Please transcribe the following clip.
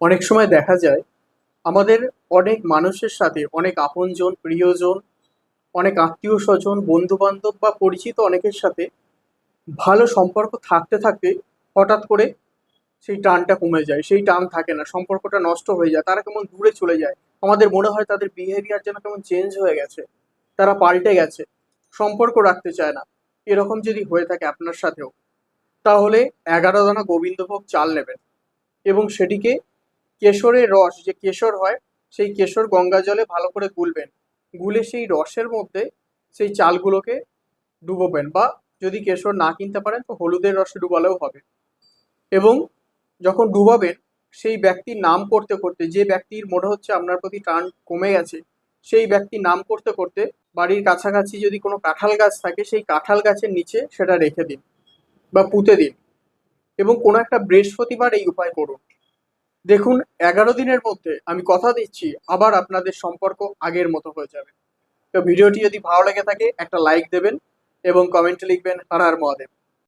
অনেক সময় দেখা যায় আমাদের অনেক মানুষের সাথে, অনেক আপনজন, প্রিয়জন, অনেক আত্মীয় স্বজন, বন্ধু বান্ধব বা পরিচিত অনেকের সাথে ভালো সম্পর্ক থাকতে থাকতে হঠাৎ করে সেই টানটা কমে যায়, সেই টান থাকে না, সম্পর্কটা নষ্ট হয়ে যায়, তারা কেমন দূরে চলে যায়। আমাদের মনে হয় তাদের বিহেভিয়ার যেন কেমন চেঞ্জ হয়ে গেছে, তারা পাল্টে গেছে, সম্পর্ক রাখতে চায় না। এরকম যদি হয়ে থাকে আপনার সাথেও, তাহলে 11 দানা গোবিন্দভোগ চাল নেবেন এবং সেটিকে কেশরের রস, যে কেশর হয়, সেই কেশর গঙ্গা জলে ভালো করে গুলবেন। গুলে সেই রসের মধ্যে সেই চালগুলোকে ডুবোবেন, বা যদি কেশর না কিনতে পারেন তো হলুদের রসে ডুবালেও হবে। এবং যখন ডুবাবেন, সেই ব্যক্তির নাম করতে করতে, যে ব্যক্তির মনে হচ্ছে আপনার প্রতি টান কমে গেছে, সেই ব্যক্তির নাম করতে করতে বাড়ির কাছাকাছি যদি কোনো কাঁঠাল গাছ থাকে, সেই কাঁঠাল গাছের নিচে সেটা রেখে দিন বা পুঁতে দিন। এবং কোনো একটা বৃহস্পতিবার এই উপায় করুন। দেখুন, 11 দিনের মধ্যে আমি কথা দিচ্ছি আবার আপনাদের সম্পর্ক আগের মতো হয়ে যাবে। তো ভিডিওটি যদি ভালো লেগে থাকে একটা লাইক দেবেন এবং কমেন্টে লিখবেন হর হর মহাদেব।